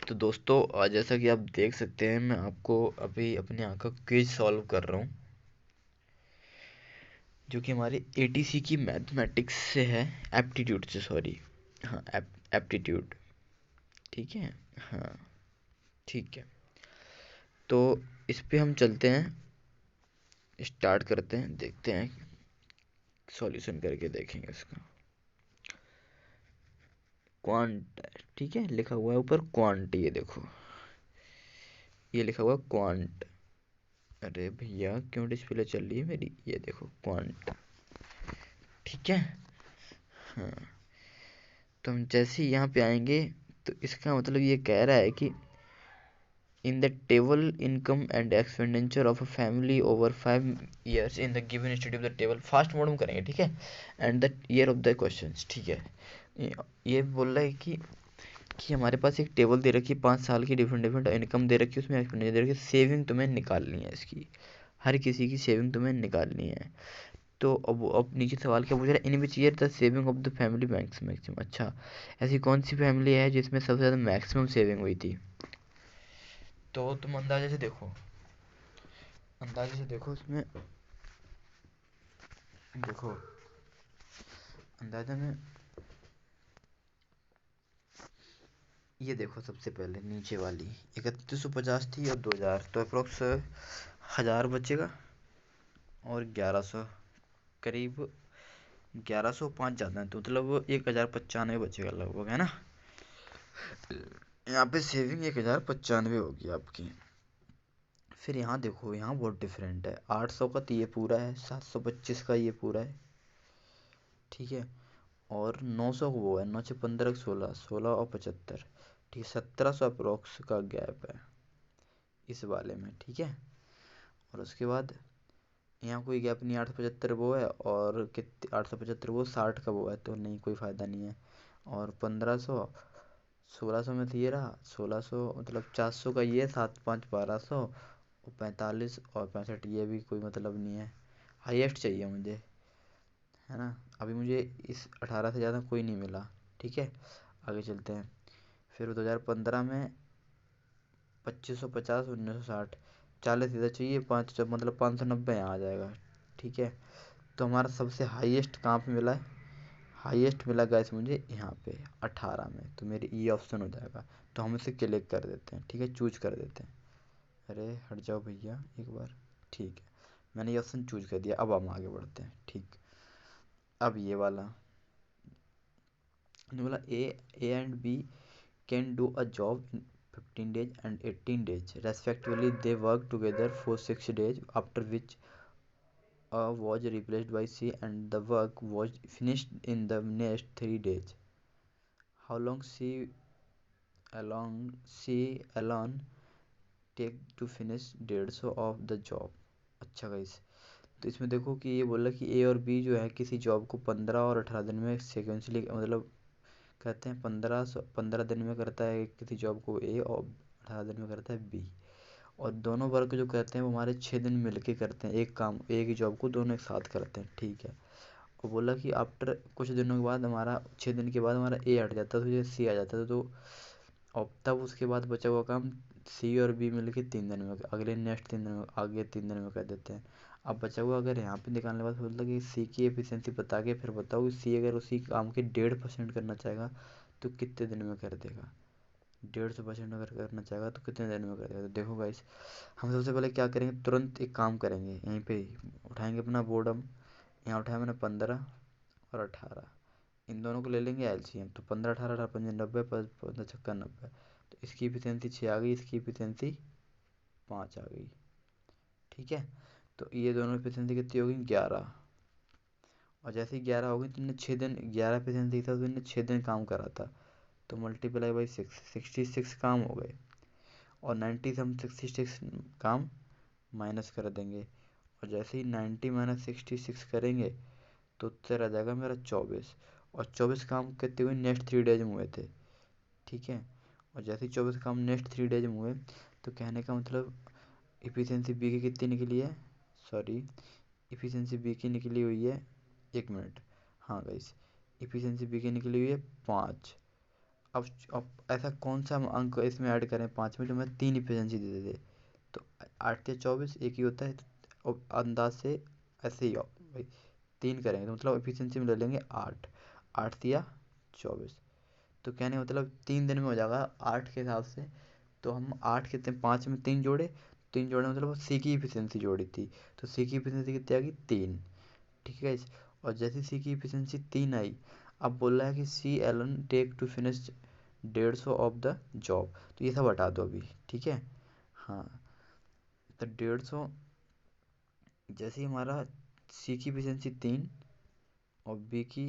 तो दोस्तों, आज जैसा कि आप देख सकते हैं, मैं आपको अभी अपने यहाँ का क्विज सॉल्व कर रहा हूँ, जो कि हमारे एटीसी की मैथमेटिक्स से है। एप्टीट्यूड से, सॉरी। हाँ, एप्टीट्यूड। ठीक है। हाँ, ठीक है। तो इस पे हम चलते हैं, स्टार्ट करते हैं, देखते हैं, सॉल्यूशन करके देखेंगे इसका। क्वांट, ठीक है, लिखा हुआ है ऊपर क्वांट। ये देखो, ये लिखा हुआ क्वांट। अरे भैया, क्यों डिस्प्ले चल रही है मेरी? ये देखो क्वांट। ठीक है। हाँ, तो हम जैसे ही यहाँ पे आएंगे, तो इसका मतलब ये कह रहा है कि in the table income and expenditure of a family over 5 years in the given study of the table. Fast mode में करेंगे, ठीक है। And the year of the questions, ठीक है। ये बोल रहा है कि हमारे पास एक टेबल दे रखी है, 5 साल की, डिफरेंट डिफरेंट इनकम दे रखी है, उसमें एक्सपेंडिचर दे रखी है, सेविंग तुम्हें निकालनी है इसकी। हर किसी की सेविंग तुम्हें निकालनी है। तो अब नीचे सवाल क्या पूछ रहा है? In which year the saving of the family banks maximum. अच्छा, ऐसी कौन सी फैमिली है जिसमें सबसे ज़्यादा मैक्सिमम सेविंग हुई थी? तो तुम अंदाजे से देखो, अंदाजे से देखो इसमें, देखो अंदाजा में, ये देखो सबसे पहले नीचे वाली 3150 थी और 2000, तो अप्रोक्स 1000 बचेगा। और 1100, करीब 1105 ज़्यादा है, तो मतलब 1095 बचेगा लगभग, है ना। यहाँ पे सेविंग 1095 होगी आपकी। फिर यहाँ देखो, यहाँ बहुत डिफरेंट है। 800 का तो ये पूरा है, 725 का ये पूरा है, ठीक है। और 900 का वो है, 9 से 15 16, 16 और 75, ठीक है। 1700 अप्रोक्स का गैप है इस वाले में, ठीक है। और उसके बाद यहाँ कोई गैप नहीं, 875 वो है, और कितने 875 वो, 60 का वो है, तो नहीं, कोई फ़ायदा नहीं है। और 1500, 1600 में तो ये रहा, 1600 मतलब 400 का ये, 7 5 1200, और 45 और 65, ये भी कोई मतलब नहीं है। हाईएस्ट चाहिए मुझे, है ना। अभी मुझे इस 18 से ज़्यादा कोई नहीं मिला, ठीक है। आगे चलते हैं। फिर 2015 में 2550, 1960, 40 इधर चाहिए, पाँच मतलब 590 यहाँ आ जाएगा, ठीक है। तो हमारा सबसे हाईएस्ट कहाँ पे मिला है? हाईएस्ट मिला गैस मुझे यहाँ पे 18 में, तो मेरी ये ऑप्शन हो जाएगा। तो हम इसे क्लिक कर देते हैं, ठीक है, चूज कर देते हैं। अरे हट जाओ भैया एक बार, ठीक है। मैंने ये ऑप्शन चूज कर दिया, अब हम आगे बढ़ते हैं, ठीक। अब ये वाला बोला, A and B can do a job in 15 days and 18 days respectively. They work together for 6 days, after which A was replaced by C and the work was finished in the next 3 days. How long C alone take to finish 150 of the job? अच्छा guys, तो इसमें देखो कि ये बोला कि ए और B जो है किसी जॉब को 15 और 18 दिन में सेकेंसली, मतलब कहते हैं 15 दिन में करता है किसी जॉब को ए, और 18 दिन में करता है बी। और दोनों वर्क जो करते हैं वो हमारे 6 दिन मिलके करते हैं, एक काम, एक ही जॉब को दोनों एक साथ करते हैं, ठीक है। और बोला कि आफ्टर कुछ दिनों के बाद, हमारा 6 दिन के बाद हमारा ए हट जाता है, तो ये सी आ जाता है। तो और तब उसके बाद बचा हुआ काम सी और बी मिलके 3 दिन में, अगले नेक्स्ट 3 दिन में, आगे 3 दिन में कर देते हैं। अब बचा हुआ अगर यहाँ पे निकालने के बाद बोलता कि सी की एफिशिएंसी बता के फिर बताओ कि सी अगर उसी काम के 1.5% करना चाहेगा तो कितने दिन में कर देगा। 150% अगर करना चाहेगा तो कितने दिन में कर देगा। तो देखो गाइस, हम सबसे पहले क्या करेंगे, तुरंत एक काम करेंगे, यहीं पे ही उठाएंगे अपना बोर्डम। यहाँ उठाया मैंने 15 और 18, इन दोनों को ले लेंगे एलसीएम। तो 15 18 18 पंजे 90, 15 छक्का 90। तो इसकी इफिशियंसी 6 आ गई, इसकी इफिशियंसी 5 आ गई, ठीक है। तो ये दोनों इफिशियंसी कितनी होगी? 11। और जैसे ही 11 होगी तो इनने 6 दिन, 11 इफिशियंसी था तो इनने 6 दिन काम करा था, तो मल्टीप्लाई बाई 6, 66 काम हो गए। और 90 से हम 66 काम माइनस कर देंगे। और जैसे ही 90 माइनस 66 करेंगे तो उत्तर आ जाएगा मेरा 24। और 24 काम कितने हुए? नेक्स्ट 3 डेज में हुए थे, ठीक है। और जैसे ही 24 काम नेक्स्ट 3 डेज में हुए, तो कहने का मतलब इफिशियंसी बी की कितनी निकली है, सॉरी, इफिशियंसी बी की निकली हुई है, 1 मिनट, हाँ गाइस, इफिशियंसी बी की निकली हुई है 5। अब ऐसा कौन सा हम अंक इसमें ऐड करें 5 में जो हमें 3 इफिशियंसी दे दे। तो 8 या 24 एक ही होता है, तो अब अंदाज से ऐसे ही भाई 3 करेंगे तो मतलब इफिशियंसी में ले लेंगे 8, 8 या 24। तो कहने का मतलब 3 दिन में हो जाएगा 8 के हिसाब से। तो हम 8 के 5 में 3 जोड़े, 3 जोड़े मतलब सी की इफिशियंसी जोड़ी थी, तो सी की इफिशियंसी कितनी आ गई 3। ठीक है इस, और जैसे सी की इफिशियंसी 3 आई, अब बोल रहा है कि C alone take to finish 150 of the job. तो ये सब हटा दो अभी, ठीक है। हाँ, तो 150, जैसे ही हमारा सी की इफिशियंसी 3 और बी की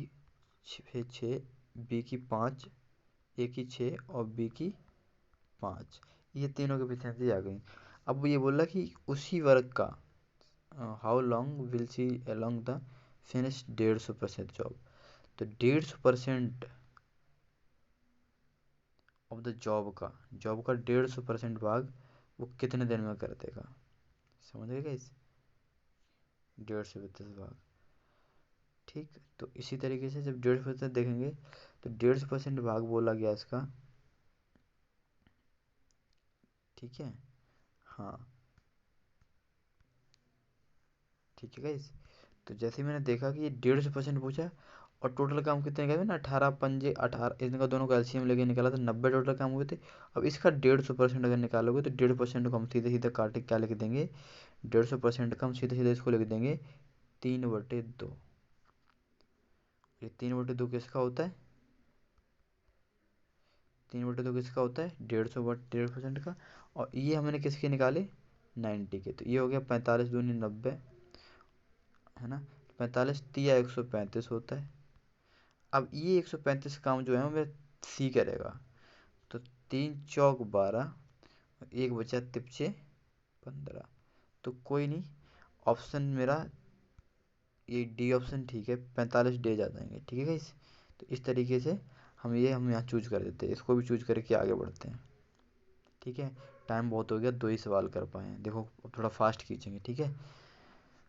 6, बी की 5, ए की 6 और बी की 5, ये तीनों की इफिशियंसी आ गई। अब वो ये बोल रहा कि उसी वर्क का how long will see along the finish 150% job. तो 150% ऑफ द जॉब का 150% भाग वो कितने दिन में कर देगा, समझ गए इस 150 भाग। ठीक, तो इसी तरीके से जब 150% देखेंगे तो 150% भाग बोला गया इसका। ठीक है, हाँ ठीक है गाइस। तो जैसे ही मैंने देखा कि ये 150% पूछा और टोटल काम कितने गए ना, 18 पंजे 18, इनका दोनों का एलसीएम लेके निकाला तो 90 टोटल काम हुए थे। अब इसका 150% अगर निकालोगे तो 150% को हम सीधे सीधे काटे क्या लिख देंगे, 150% का हम सीधे सीधे इसको लिख देंगे 3/2। ये 3/2 किसका होता है, 3/2 किसका होता है 150% का। और ये हमने किसके निकाले 90 के, तो ये हो गया 45 दूनी 90, है ना। 45 तिया 135 होता है। अब ये 135 काम जो है वो मेरा सी करेगा। तो 3 चौक 12, एक बचा तिपचे 15। तो कोई नहीं, ऑप्शन मेरा ये डी ऑप्शन ठीक है, 45 डे जा जाएंगे, ठीक है गाइस। तो इस तरीके से हम यहाँ चूज कर देते हैं, इसको भी चूज करके आगे बढ़ते हैं। ठीक है, टाइम बहुत हो गया, 2 ही सवाल कर पाए हैं, देखो अब थोड़ा फास्ट खींचेंगे, ठीक है।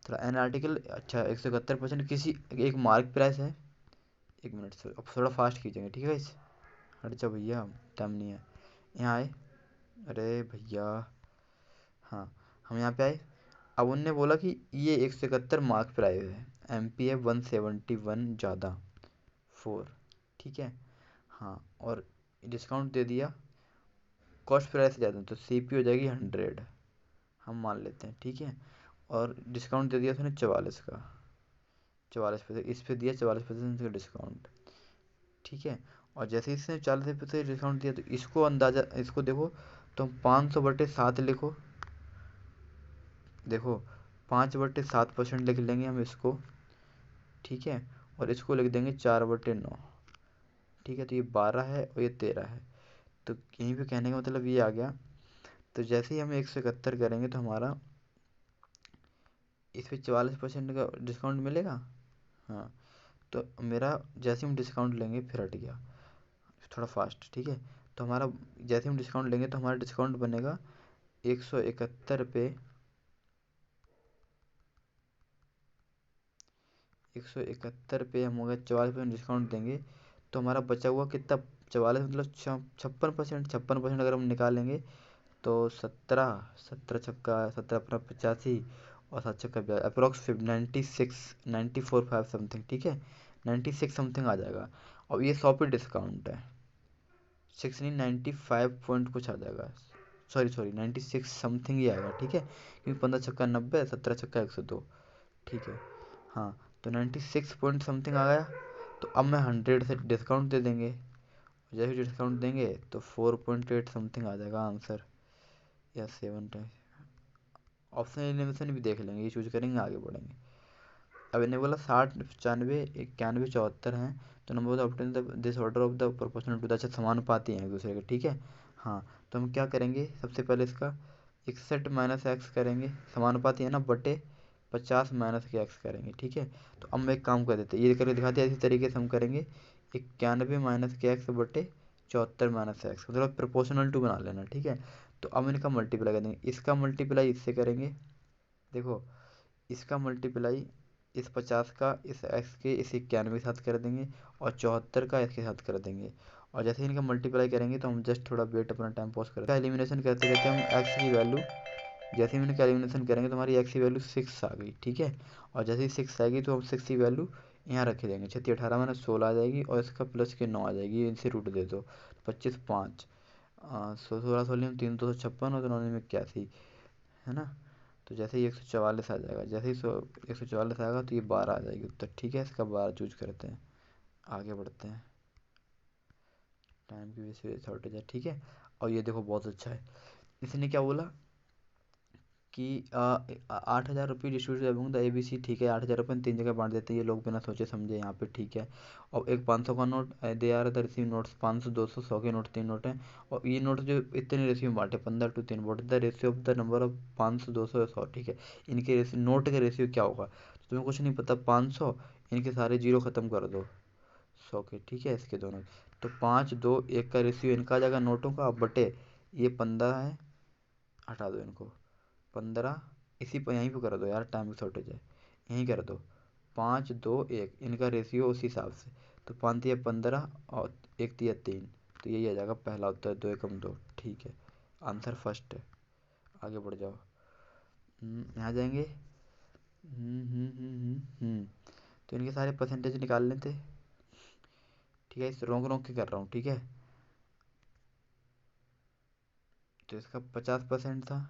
थोड़ा एन आर्टिकल, अच्छा 171% किसी एक मार्क प्राइस है। 1 मिनट से अब थोड़ा फास्ट खींचेंगे, ठीक है गाइस। हट जा भैया, टाइम नहीं है। यहाँ आए, अरे भैया, हाँ हम यहाँ पे आए। अब उनने बोला कि ये 171 मार्क प्राइस है, एम पी है 171 ज़्यादा 4, ठीक है। हाँ, और डिस्काउंट दे दिया, कॉस्ट प्राइस ज़्यादा तो सी पी हो जाएगी 100, हम मान लेते हैं, ठीक है। और डिस्काउंट दे दिया उसने 44 का, 44%, इस पे दिया 44% का डिस्काउंट, ठीक है। और जैसे ही इसने 40% डिस्काउंट दिया तो इसको अंदाज़ा, इसको देखो, तो 500/7 लिखो, देखो 5/7% लिख लेंगे हम इसको, ठीक है। और इसको लिख देंगे 4/9, ठीक है। तो ये 12 है और ये 13 है। तो यहीं पे कहने का मतलब ये आ गया। तो जैसे ही हम 171 करेंगे तो हमारा इस पे 44% का डिस्काउंट मिलेगा। हाँ, तो मेरा जैसे हम डिस्काउंट लेंगे, फिर हट गया थोड़ा फास्ट, ठीक है। तो हमारा जैसे हम डिस्काउंट लेंगे तो हमारा डिस्काउंट बनेगा 171 पे, 171 पे हम अगर 44% डिस्काउंट देंगे तो हमारा बचा हुआ कितना, 44 मतलब 56%, 56% अगर हम निकालेंगे तो 17, 17 छक्का 17 × 85 और 7 छक्का अप्रोक्स 96, 94 5 समथिंग, ठीक है। 96 समथिंग आ जाएगा। और ये 100 पे डिस्काउंट है, 6 नहीं 95 पॉइंट कुछ आ जाएगा, सॉरी 96 समथिंग ही आएगा, ठीक है। क्योंकि 15 छक्का 90, 17 छक्का 102, ठीक है। हाँ, तो 96 पॉइंट समथिंग आ गया। तो अब मैं 100 से डिस्काउंट दे देंगे, जैसे डिस्काउंट देंगे तो 4.8 समथिंग आ जाएगा आंसर, या 7 ऑप्शन एलिमिनेशन भी देख लेंगे, ये चूज करेंगे आगे बढ़ेंगे। अब इन्हें बोला 60, 95, 91, 74 हैं। तो number of this order of the proportional to the, अच्छा समानुपाती हैं एक दूसरे के, ठीक है। हाँ, तो हम क्या करेंगे, सबसे पहले इसका 61 माइनस एक्स करेंगे, समानुपाती है ना, बटे 50 माइनस के एक्स करेंगे, ठीक है। तो अब हम एक काम कर देते हैं, ये करके दिखाते हैं, इसी तरीके से हम करेंगे 91 माइनस के एक्स बटे 74 माइनस एक्स, मतलब प्रोपोर्शनल टू बना लेना, ठीक है। तो अब इनका मल्टीप्लाई कर देंगे, इसका मल्टीप्लाई इससे करेंगे, देखो इसका मल्टीप्लाई इस 50 का इस एक्स के इस 91 के साथ कर देंगे, और 74 का इसके साथ कर देंगे। और जैसे ही इनका मल्टीप्लाई करेंगे तो हम जस्ट थोड़ा वेट अपना टाइम पॉज करें, एलिमिनेशन करते करते हम एक्स की वैल्यू, जैसे ही इनका एलिमिनेशन करेंगे तो हमारी एक्स की वैल्यू 6 आ गई, ठीक है। और जैसे ही 6 आएगी तो हम 6 की वैल्यू यहाँ रख देंगे, 36 18 माइनस 16 आ जाएगी और इसका प्लस के 9 आ जाएगी, इनसे रूट दे दो, 25 5 16 16 में 3 256 और 9 में 81, है ना। तो जैसे ही 144 आ जाएगा, जैसे ही 144 आएगा तो ये 12 आ जाएगी उत्तर, ठीक है। इसका 12 चूज करते हैं, आगे बढ़ते हैं, टाइम की वजह से शॉर्टेज है, ठीक है। और ये देखो बहुत अच्छा है, इसने क्या बोला कि 8,000 रुपये डिस्ट्रीब्यूट अमंग द ABC, ठीक है। 8,000 रुपये 3 जगह बांट देते हैं ये लोग बिना सोचे समझे यहाँ पे, ठीक है। और एक 500 का note, they are the receive notes 500 200 100 के नोट, 3 नोट हैं। और ये नोट जो इतने रेशियो में बांटे 15:3, vote the ratio of the number of 500 200 100, ठीक है। इनके नोट का रेशियो क्या होगा, तो तुम्हें कुछ नहीं पता, 500 इनके सारे जीरो ख़त्म कर दो 100 के, ठीक है, इसके दोनों। तो 5 2 1 का रेशियो इनका आ जाएगा नोटों का, बटे ये 15 है, हटा दो इनको, 15, इसी पर यहीं पे कर दो यार, टाइम की शॉर्टेज है, यहीं कर दो। 5 2 1 इनका रेशियो उस हिसाब से, तो 5 तिया 15 और 1 तिया 3, तो यही आ जाएगा पहला उत्तर, 2 एकम 2, ठीक है। आंसर फर्स्ट है, आगे बढ़ जाओ। यहाँ जाएंगे। तो इनके सारे परसेंटेज निकाल लेते, ठीक है। इस रोक रोक के कर रहा हूँ, ठीक है। तो इसका 50% था,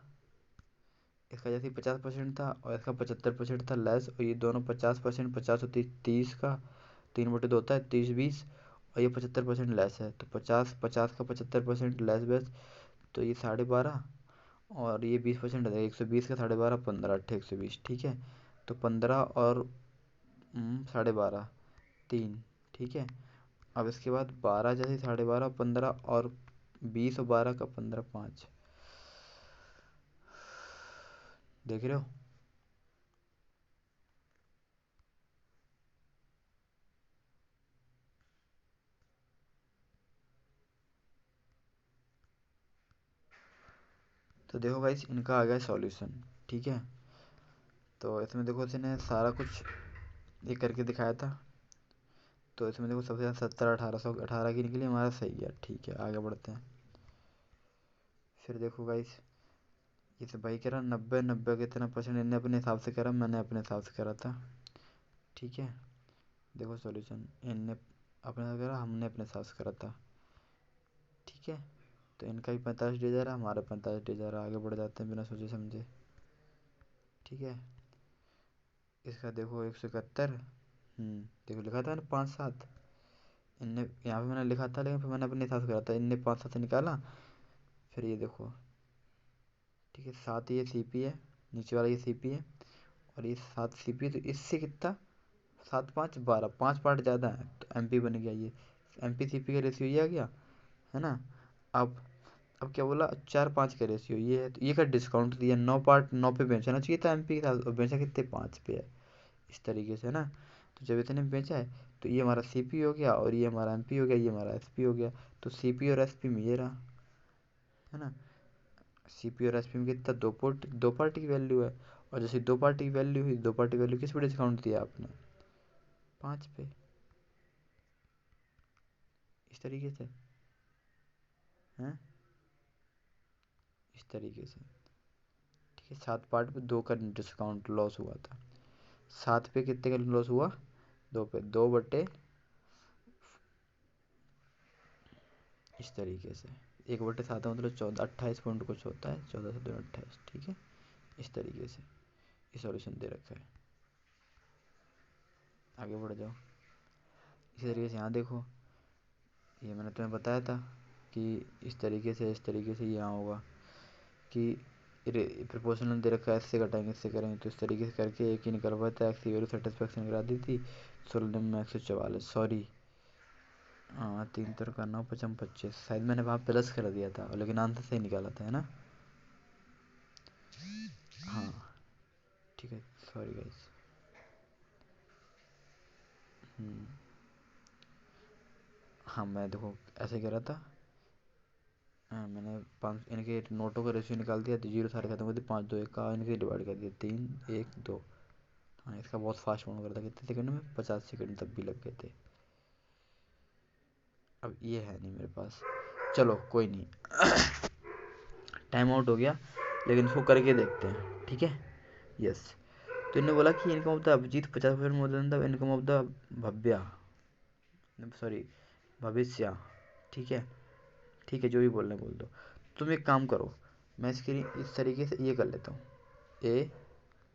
इसका जैसे 50% था और इसका 75% था लेस, और ये दोनों 50%, 50 और 30 का 3/2 होता है, 30 20, और ये 75% लेस है, तो 50 50 का 75% लेस बेस, तो ये 12.5, और ये 20% है, 120 का 12.5 15 8 120, ठीक है। तो 15 और 12.5 3, ठीक है। अब इसके बाद 12 जैसे 12.5 15 और 20 और 12 का 15 5, देख रहे हो। तो देखो गाइस इनका आ गया सॉल्यूशन, ठीक है। तो इसमें देखो इसने सारा कुछ ये करके दिखाया था, तो इसमें देखो सबसे ज़्यादा 70 1818 की निकली, हमारा सही है, ठीक है। आगे बढ़ते हैं, फिर देखो गाइस ये तो भाई कह रहा 90 कितना परसेंट, इनने अपने हिसाब से करा, मैंने अपने हिसाब से करा था, ठीक है। देखो सॉल्यूशन, इनने अपने हिसाब से करा, हमने अपने हिसाब से करा था, ठीक है। तो इनका भी 45 जा रहा, हमारा 45 जा रहा, आगे बढ़ जाते हैं बिना सोचे समझे, ठीक है। इसका देखो 171, देखो लिखा था ना 5 7, इनने यहाँ पे मैंने लिखा था, लेकिन फिर मैंने अपने हिसाब से करा था, इनने 5 7 निकाला। फिर ये देखो, ठीक है, 7 ये CP है, नीचे वाला ये CP है, और ये 7 CP, तो इससे कितना 7 5 12, 5 पार्ट ज़्यादा है, तो MP बन गया ये, MP CP का रेशियो ये आ गया, है ना। अब क्या बोला, 4 5 का रेशियो ये है, तो ये का डिस्काउंट दिया, 9 पार्ट 9 पे बेचना चाहिए था MP के साथ, और बेचा कितने 5 पे है, इस तरीके से ना। तो जब इतने में बेचा है, तो ये हमारा CP हो गया, और ये हमारा MP हो गया, ये हमारा SP हो गया। तो CP और SP में ये रहा, है ना। CP और SP में कितना, दो पार्टी की वैल्यू है, और जैसे दो पार्टी की वैल्यू हुई, दो पार्टी वैल्यू किस पे डिस्काउंट दिया आपने, 5 पे, इस तरीके से, हैं, इस तरीके से, ठीक है। 7 पार्ट पे 2 का डिस्काउंट लॉस हुआ था, 7 पे कितने का लॉस हुआ, 2 पे 2/, इस तरीके से 1/7 मतलब 14 28 पॉइंट कुछ होता है, 14 से 2 28, ठीक है। इस तरीके से ये सॉल्यूशन दे रखा है, आगे बढ़ जाओ। इसी तरीके से यहाँ देखो, ये मैंने तुम्हें बताया था कि इस तरीके से यहाँ होगा कि प्रोपोर्शनल दे रखा है, इससे घटाएंगे इससे करेंगे, तो इस तरीके से करके एक ही निकल हुआ था, एक्स की वैल्यू सेटिस्फेक्शन करा दी थी, 16 में 144, सॉरी, हाँ 3 तर का 9 5 25, शायद मैंने वहाँ प्लस कर दिया था, लेकिन आंसर सही निकाला था, है ना। हाँ ठीक है, सॉरी गाइस। हाँ मैं देखो ऐसे कह रहा था, हाँ मैंने 5 इनके नोटों का रेशियो निकाल दिया, तो जीरो सारे खत्म कर दिए, 5 2 1 का इनके डिवाइड कर दिया, 3 1 2। हाँ इसका बहुत फास्ट काउंट करता, कितने सेकंड में, 50 सेकंड तक भी लग गए थे। अब ये है नहीं मेरे पास, चलो कोई नहीं, टाइम आउट हो गया, लेकिन इसको करके देखते हैं, ठीक है। यस, तो इन्होंने बोला कि income of the Abhijit 50% more than the income of the Bhavya, sorry Bhavishya, ठीक है, ठीक है, जो भी बोलना है बोल दो। तुम एक काम करो, मैं इसके लिए इस तरीके से ये कर लेता हूँ, ए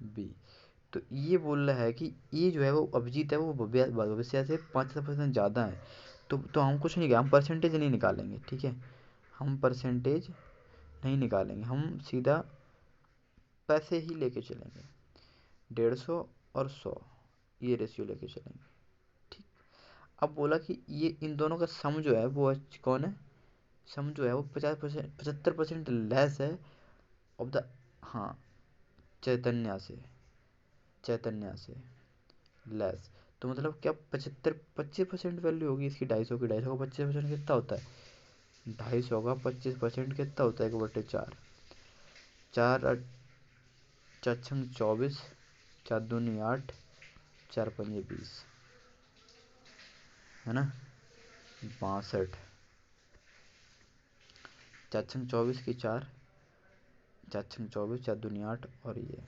बी। तो ये बोल रहा है कि ये जो है वो अभिजीत है वो भविष्य से 5% ज़्यादा है, तो हम कुछ नहीं, हम परसेंटेज नहीं निकालेंगे, ठीक है, हम परसेंटेज नहीं निकालेंगे, हम सीधा पैसे ही लेके चलेंगे, 150 और 100 ये रेशियो लेके चलेंगे, ठीक। अब बोला कि ये इन दोनों का सम जो है वो कौन है, सम जो है वो 50%, 75% लेस है ऑफ द, हाँ, चैतन्य से, चैतन्य से लेस। तो मतलब क्या 25% वैल्यू होगी इसकी, 250 की, 250 का 25% कितना होता है, 250 का 25% कितना होता है, 1/4, 4 4 छंग 24, 4 दूनी 8, 4 पंजे 20, है ना, 62, 4 छंग 24 की 4, 4 छंग 24, 4 दूनी 8, और ये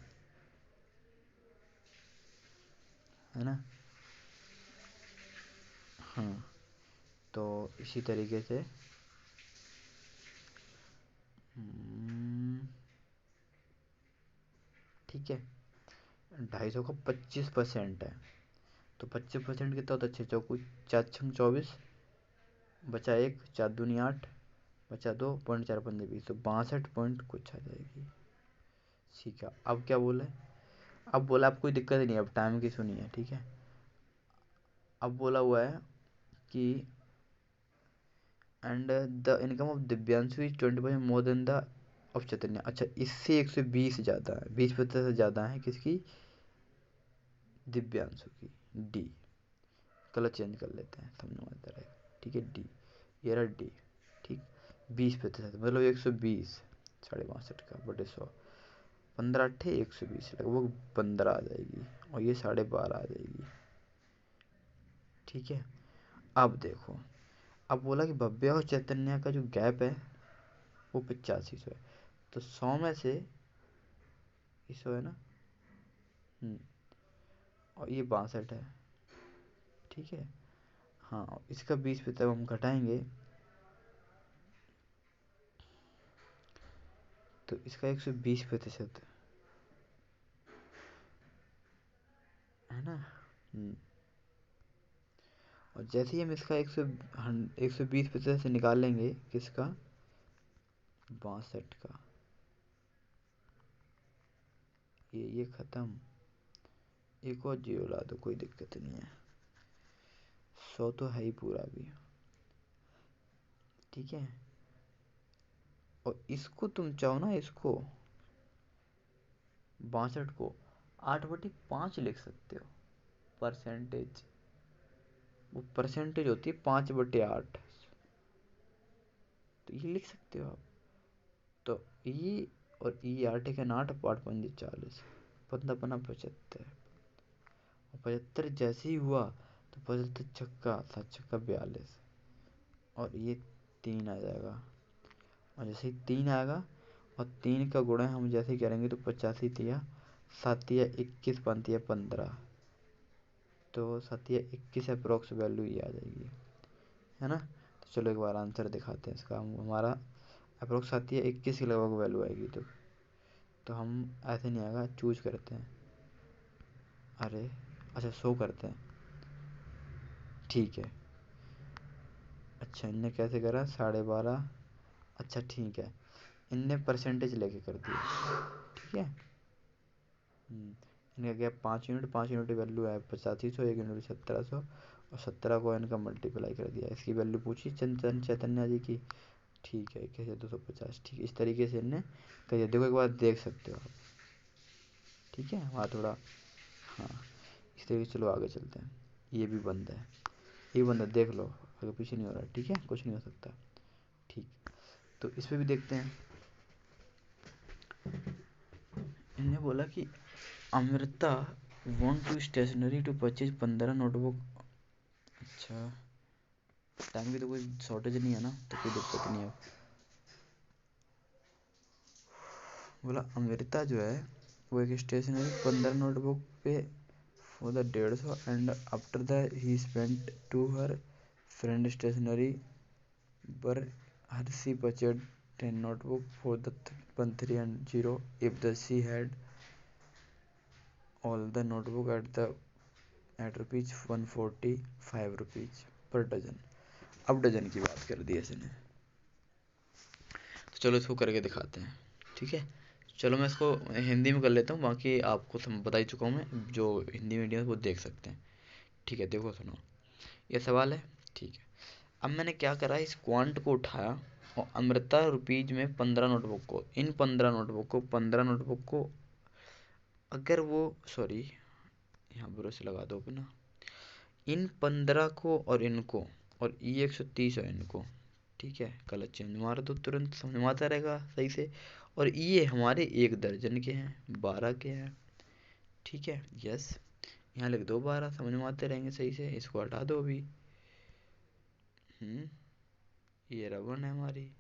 है ना। हाँ, तो इसी तरीके से ठीक है, 250 का 25% है, तो 25% कितना होता है, 6 चौको 4 छंग 24, बचा 1, 4 दूनी 8, बचा 2, 0.4 20, तो 62 पॉइंट कुछ आ जाएगी। ठीक है, अब क्या बोला है, अब बोला अब कोई दिक्कत नहीं है, अब टाइम की सुनिए, ठीक है। अब बोला हुआ है कि and the income of Divyanshu is 20% more than the of Chaitanya. अच्छा, इससे 120 ज़्यादा है, 20% ज़्यादा है किसकी, दिव्यांशु की, डी, कलर चेंज कर लेते हैं, समझ में आता रहेगा, ठीक है, डी, ये रहा डी, ठीक, 20% मतलब 120, 62.5 का बटे 100, 15 अट्ठे 120, लगभग 15 आ जाएगी, और ये 12.5 आ जाएगी, ठीक है। अब देखो, अब बोला कि भव्या और चैतन्य का जो गैप है वो 8500 है, तो 100 में से 100 है ना, और ये 62 है, ठीक है। हाँ, इसका 20% हम घटाएंगे, तो इसका 120% है ना। और जैसे ही हम इसका 120% से निकालेंगे किसका, 62 का, ये ख़त्म, एक और जीरो ला दो, कोई दिक्कत नहीं है, 100 तो है ही पूरा भी, ठीक है। और इसको तुम चाहो ना, इसको 62 को 8/5 लिख सकते हो, परसेंटेज, वो परसेंटेज होती है 5/8, तो ये लिख सकते हो आप। तो ई और ई 8 के 8, 8×5 = 40, 15×5 = 75, और 75 जैसे ही हुआ तो 75 छक्का 7 छक्का 42, और ये 3 आ जाएगा, और जैसे ही 3 आएगा और 3 का गुणा हम जैसे ही करेंगे तो 85 तिया 7 तिया 21, 5 तिया 15, तो 7 तिया 21 अप्रोक्स वैल्यू ये आ जाएगी, है ना। तो चलो एक बार आंसर दिखाते हैं इसका, हमारा अप्रोक्स 7 तिया 21 के लगभग वैल्यू आएगी, तो हम ऐसे नहीं आएगा, चूज करते हैं, अरे अच्छा 100 करते हैं, ठीक है। अच्छा, इनने कैसे करा, 12.5, अच्छा ठीक है, इनने परसेंटेज लेके कर दिया, ठीक है। इनका गया 5 यूनिट, 5 यूनिट की वैल्यू है 8500, 1 यूनिट 1700, और 17 को इनका मल्टीप्लाई कर दिया, इसकी वैल्यू पूछी चैतन्य जी की, ठीक है, 21,250, ठीक है, इस तरीके से इनने कर दिया, देखो एक बार देख सकते हो आप, ठीक है, वहाँ थोड़ा, हाँ, इस तरीके से। चलो आगे चलते हैं, ये भी बंद है, ये बंद है, देख लो आगे पीछे नहीं हो रहा, ठीक है, कुछ नहीं हो सकता, ठीक। तो इस पर भी देखते हैं, इन्हें बोला कि Amrita want to stationery to purchase 15 notebook, अच्छा टाइम की तो कोई शॉर्टेज नहीं है ना, तो कोई दिक्कत नहीं है। बोला अमृता जो है वो एक stationery 15 notebook pay for the 150 and after the he spent to her friend stationery पर her she purchased 10 notebook for the 13 if the she had all the notebook at rupees 145 rupees per dozen। अब dozen की बात कर दी इसने, तो चलो इसको करके दिखाते हैं। ठीक है, चलो मैं इसको हिंदी में कर लेता हूँ, बाकी आपको बता ही चुका हूँ मैं, जो हिंदी मीडियम वो देख सकते हैं। ठीक है, देखो सुनो, ये सवाल है। ठीक है, अब मैंने क्या करा, इस क्वांट को उठाया और अमृता रुपीज में 15 नोटबुक को, इन 15 नोटबुक को अगर वो, सॉरी यहाँ ब्रश लगा दो अपना, इन 15 को और इनको, और ये 130 है इनको। ठीक है, कलर चेंज मार दो, तुरंत समझ में आता रहेगा सही से। और ये हमारे 1 दर्जन के हैं, 12 के हैं। ठीक है, यस, यहाँ लिख दो 12, समझ में आते रहेंगे सही से। इसको हटा दो अभी। ये रबन है हमारी,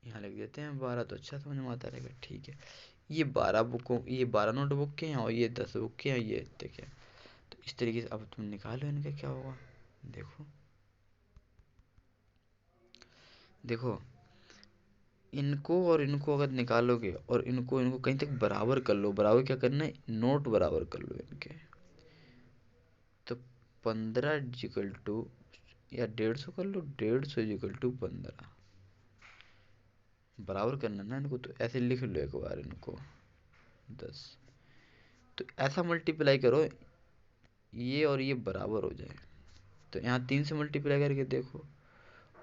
यहाँ लिख देते हैं 12, तो अच्छा समझ में आता रहेगा। ठीक है, ये 12 नोटबुक के हैं और ये 10 बुक के हैं, ये इतने के हैं। तो इस तरीके से अब तुम निकालो इनका क्या होगा। देखो देखो, इनको और इनको अगर निकालोगे और इनको इनको कहीं तक बराबर कर लो, बराबर क्या करना है, नोट बराबर कर लो इनके। तो 15 इजिकल टू, या 150 कर लो, 150 इजिकल टू 15, बराबर करना ना इनको। तो ऐसे लिख लो एक बार इनको 10, तो ऐसा मल्टीप्लाई करो ये और ये बराबर हो जाए। तो यहाँ 3 से मल्टीप्लाई करके देखो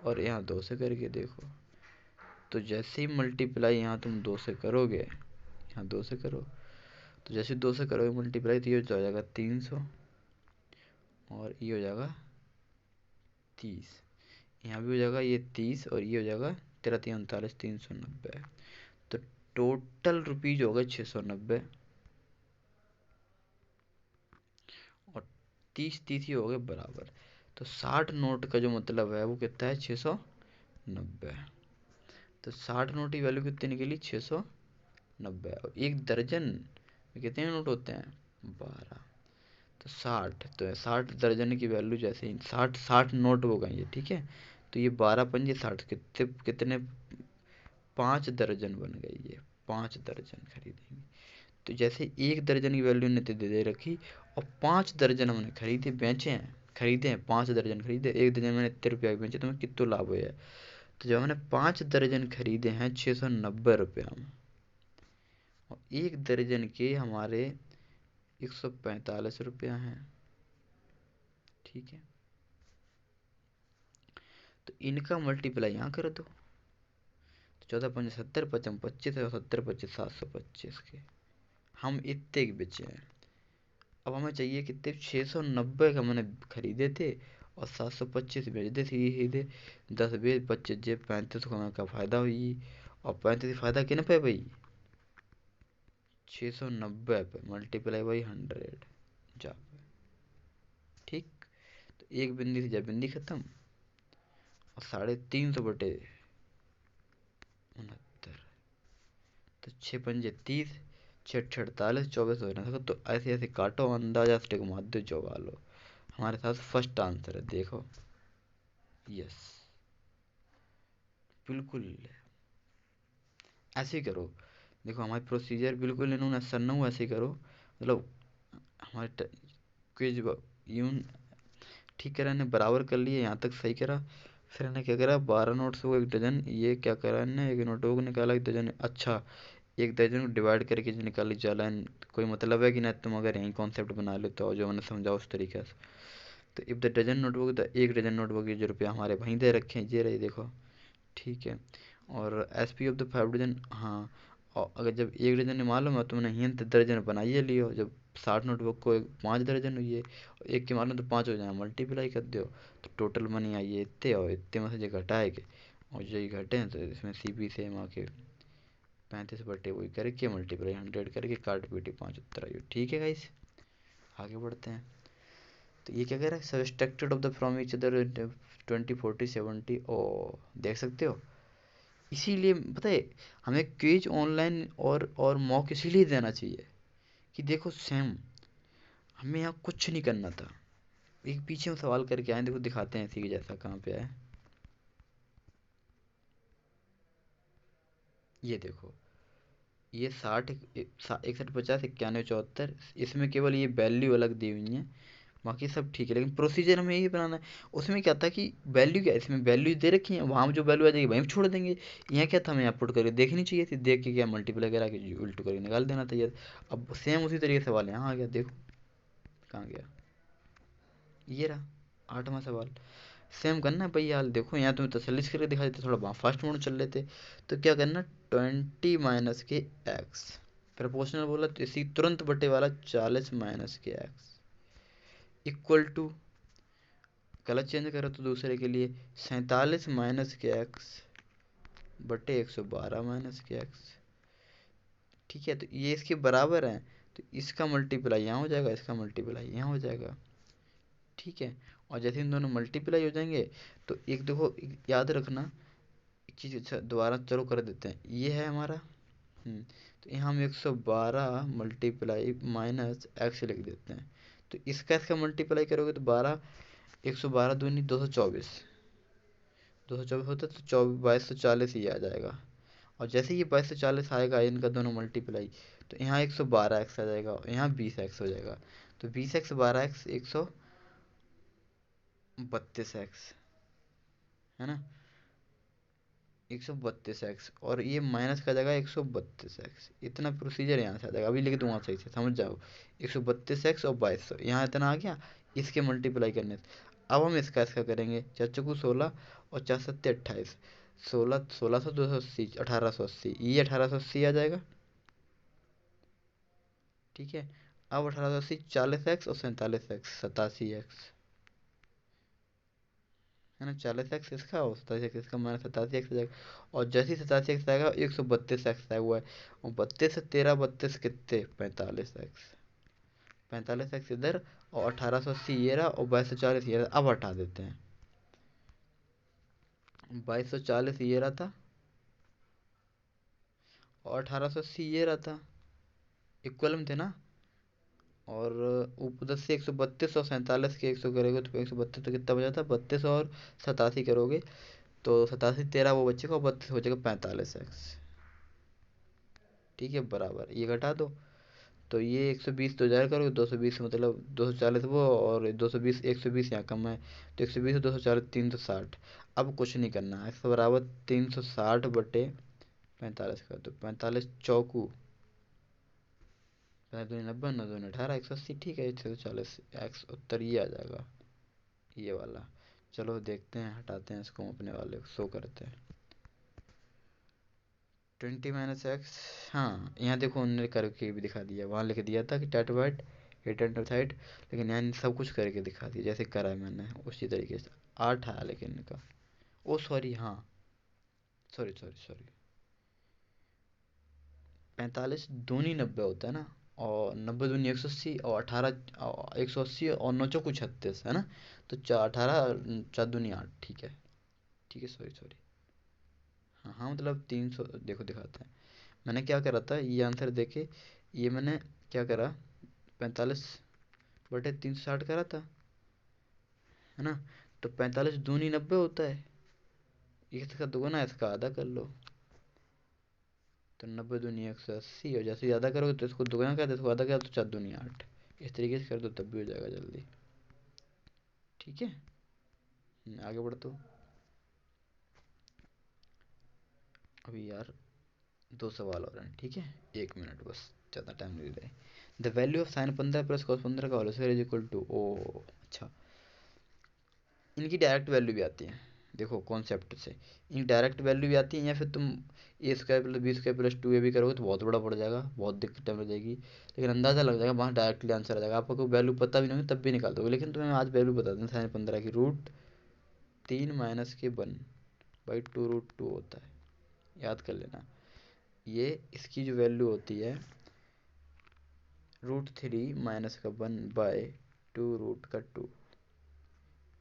और यहाँ 2 से करके देखो। तो जैसे ही मल्टीप्लाई यहाँ तुम 2 से करोगे, यहाँ 2 से करो, तो जैसे 2 से करोगे मल्टीप्लाई, तो ये हो जाएगा 300 और ये हो जाएगा 30। यहाँ भी हो जाएगा ये 30 और ये हो जाएगा 13 3 39 390। तो टोटल रुपीज होगा 690 और 30 ही हो गए बराबर। तो 60 नोट का जो मतलब है वो कितना है, 690। तो 60 नोट की वैल्यू कितनी निकली, 690। और एक दर्जन में कितने नोट होते हैं, 12। तो 60, तो 60 दर्जन की वैल्यू जैसे ही 60 नोट हो गए ये। ठीक है, तो ये 12 पंजे 60, कितने कितने, 5 दर्जन बन गई ये, 5 दर्जन खरीदेंगे। तो जैसे 1 दर्जन की वैल्यू ने दे रखी और 5 दर्जन हमने खरीदे, बेचे हैं, खरीदे हैं 5 दर्जन खरीदे, 1 दर्जन मैंने इतने रुपया के बेचे, तो मैं कितना लाभ हुआ है। तो जब हमने 5 दर्जन खरीदे हैं 690 रुपया में, और 1 दर्जन के हमारे 145 रुपया हैं। ठीक है, तो इनका मल्टीप्लाई यहाँ कर दो। तो 14 पंजे 70, 55 25 और 70 25 725 के हम इतने के बेचे हैं। अब हमें चाहिए कितने, 690 का मैंने खरीदे थे और 725 बेच दे सीधे। 10 बेच 25 जेब 35 का फायदा हुई, और 35 फायदा किन पे भाई, 690 पे मल्टीप्लाई बाई 100 जा पे। ठीक, तो एक बिंदी से जब बिंदी खत्म, और 350 बटे 69, तो 6 पंजे 30, 6 48, 24 हो ना। तो ऐसे ऐसे काटो, अंदाजा से मार दो, जो लो हमारे साथ फर्स्ट आंसर है। देखो, यस, बिल्कुल ऐसे ही करो। देखो हमारे प्रोसीजर बिल्कुल इन्होंने सन्ना ऐसे ही करो, मतलब हमारे क्विज यून ठीक करा, इन्हें बराबर कर लिए, यहाँ तक सही करा। फिर इन्हें क्या करा, 12 नोट से वो 1 डजन, ये क्या करा इन्हें, 1 नोट को निकाला 1 डजन। अच्छा, 1 दर्जन को डिवाइड करके जो निकाली जाला, कोई मतलब है कि ना, तुम अगर यही कॉन्सेप्ट बना लेते हो जो मैंने समझा उस तरीके से। तो if the dozen notebook, the 1 dozen notebook के जो रुपया हमारे वहीं दे रखे हैं, ये रहे देखो। ठीक है, और S P of the 5 dozen, हाँ। और अगर जब 1 डजन मालूम है, तुमने यहीं दर्जन बनाइए लियो। जब 60 नोटबुक को 5 दर्जन हुई है, एक के मालूम तो 5 हो जाए, मल्टीप्लाई कर दो। तो टोटल मनी आई है इतने, और इतने में से जो घटाएगे, और जो ये घटे हैं तो इसमें सी पी से हम आके 35 बटे वही करके मल्टीप्लाई 100 करके काट पीटी 5 उत्तर आई। ठीक है गाइस, आगे बढ़ते हैं। तो ये क्या कह रहा है, subtracted of the from each other 20 40 70। ओ देख सकते हो, इसीलिए पता है हमें क्विज ऑनलाइन और मॉक इसीलिए देना चाहिए कि देखो सेम, हमें यहाँ कुछ नहीं करना था। एक पीछे हम सवाल करके आए, देखो दिखाते हैं इसी के जैसा कहाँ पे है। ये देखो, ये 60 61 50 91 74, इसमें केवल ये वैल्यू अलग दी हुई है, बाकी सब ठीक है, लेकिन प्रोसीजर हमें यही बनाना है। उसमें क्या था कि वैल्यू क्या है, इसमें वैल्यू दे रखी है, वहाँ जो वैल्यू आ जाएगी वहीं छोड़ देंगे। यहाँ क्या था, हमें यहाँ पुट करके देखनी चाहिए थी, देख के क्या मल्टीप्लाई करा के उल्टू करके निकाल देना था ये। अब सेम उसी तरीके से सवाल यहाँ आ गया, देखो कहाँ गया, ये रहा 8वां सवाल। सेम करना है भैया, हाल देखो यहाँ तुम्हें तसल्ली से करके दिखा देते, थोड़ा वहाँ फास्ट मोड चल लेते। तो क्या करना, 20 माइनस के एक्स, प्रपोर्शनल बोला तो इसी तुरंत बटे वाला 40 माइनस के x equal to, colour change करो तो दूसरे के लिए 47 माइनस के एक्स बटे 112 माइनस के एक्स। ठीक है, तो ये इसके बराबर है, तो इसका मल्टीप्लाई यहाँ हो जाएगा, इसका मल्टीप्लाई यहाँ हो जाएगा। ठीक है, और जैसे इन दोनों मल्टीप्लाई हो जाएंगे तो एक देखो, याद रखना एक चीज़, अच्छा दोबारा चलो कर देते हैं, ये है हमारा। तो यहाँ हम 112 मल्टीप्लाई माइनस एक्स लिख देते हैं। तो इसका मल्टीप्लाई करोगे तो 12, 112 दूनी 224, 224 होता है तो 2240 ही आ जाएगा। और जैसे ही 2240 आएगा इनका दोनों मल्टीप्लाई, तो यहाँ 112 एक्स आ जाएगा और यहाँ 20 एक्स हो जाएगा। तो 20 एक्स 12 एक्स 132 एक्स, है ना, 132 एक्स, और ये माइनस का जाएगा 132 एक्स। इतना प्रोसीजर यहाँ से आ जाएगा, अभी लिख दूंगा सही से समझ जाओ। 132 एक्स और 2200 यहाँ इतना आ गया, इसके मल्टीप्लाई करने से। अब हम इसका करेंगे, 4 चौकू 16 और 4 सत्ते 28, 16 1600 280 1880, ये 1880 आ जाएगा। ठीक है, अब 1880 40 एक्स और 47 एक्स 87 एक्स, है ना, 40 एक्स इसका और 87 एक्स इसका, माइनस 87 एक्स आ जाएगा। और जैसे ही 87 एक्स आएगा 132 एक्स आया हुआ है, और 32 से 13 32 कितने, 45 एक्स, 45 एक्स इधर, और 1880 ये रहा, और 2240 ये रहा। अब हटा देते हैं, 2240 ये रहा था और 1880 ये रहा था, इक्वल में थे ना। और ऊपर से 132 और 47 के 100 करोगे तो 132 तो कितना बचा था, 32 और 87 करोगे तो 87 13 वो बचेगा, और 32 हो जाएगा 45 एक्स। ठीक है, बराबर ये घटा दो, तो ये 120 तो जाया करोगे, 220 मतलब 240 वो, और 220 120 यहाँ कम है, तो 120 240 360। अब कुछ नहीं करना है, इसका बराबर 360 बटे 45 कर दो, 45 चौकू 90 9 2 18 180। ठीक है, 140 एक्स उत्तर ये आ जाएगा, ये वाला। चलो देखते हैं, हटाते हैं इसको, अपने वाले को शो करते हैं। 20 माइनस एक्स, हाँ यहाँ देखो उन्होंने करके भी दिखा दिया, वहाँ लिख दिया था कि that white at and side, लेकिन यहाँ सब कुछ करके दिखा दिया जैसे करा है मैंने उसी तरीके से। 8 आया लेकिन इनका, ओ सॉरी, हाँ सॉरी सॉरी सॉरी, 45 दूनी 90 होता है ना, और 90 दूनी 180, और 18 180, और 9 चौको 36, है ना। तो 18 4 दूनी 8, ठीक है, ठीक है, सॉरी सॉरी। हाँ हाँ, मतलब 300, देखो दिखाते हैं, मैंने क्या करा था ये आंसर देके, ये मैंने क्या करा, 45 बटे 360 करा था, है ना। तो 45 दूनी 90 होता है, इसका दुगना इसका आधा कर लो, तो 90 दूनी 180, और जैसे ज़्यादा करोगे तो इसको दुगना कर दो, इसको आधा कर तो 4 दूनी 8, इस तरीके से कर दो तब भी हो जाएगा जल्दी। ठीक है, आगे बढ़ तो। अभी यार 2 सवाल और हैं, ठीक है, 1 मिनट बस, ज़्यादा टाइम नहीं ले रहे। The value of sine 15 plus cos 15 का whole square is equal to, ओ अच्छा, इनकी डायरेक्ट वैल्यू भी आती है, देखो कॉन्सेप्ट से इनकी डायरेक्ट वैल्यू भी आती है, या फिर तुम A square plus B square plus 2 A भी करोगे तो बहुत बड़ा पड़ जाएगा, बहुत दिक्कत टाइम लग जाएगी, लेकिन अंदाज़ा लग जाएगा, वहाँ डायरेक्टली आंसर आ जाएगा, आपको कोई वैल्यू पता भी नहीं होगी तब भी निकाल दोगे। लेकिन तुम्हें आज वैल्यू बता दें, साइन 15 की √3 माइनस के 1/2 √2 होता है, याद कर लेना। ये इसकी जो वैल्यू होती है √3 माइनस का 1/2 √2,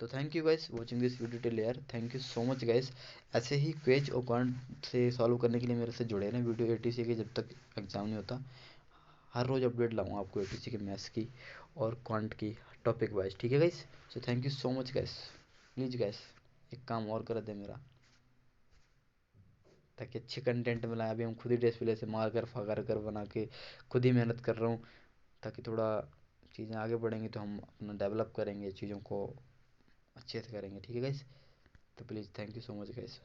तो thank you guys watching this video till यार, thank you so much guys. ऐसे ही क्वेज और क्वांट से सॉल्व करने के लिए मेरे से जुड़े रहें वीडियो एटीसी के, जब तक एग्ज़ाम नहीं होता। हर रोज़ अपडेट लाऊंगा आपको एटीसी के मैथ्स की और क्वांट की, टॉपिक वाइज, ठीक है guys. So thank you so much guys. Please guys एक काम और कर दे मेरा, ताकि अच्छे कंटेंट मिला। अभी हम खुद ही डिस्प्ले से मार कर फगार कर बना के खुद ही मेहनत कर रहा हूँ, ताकि थोड़ा चीज़ें आगे बढ़ेंगी तो हम अपना डेवलप करेंगे, चीज़ों को अच्छे से करेंगे, ठीक है गाइस। तो please thank you so much guys.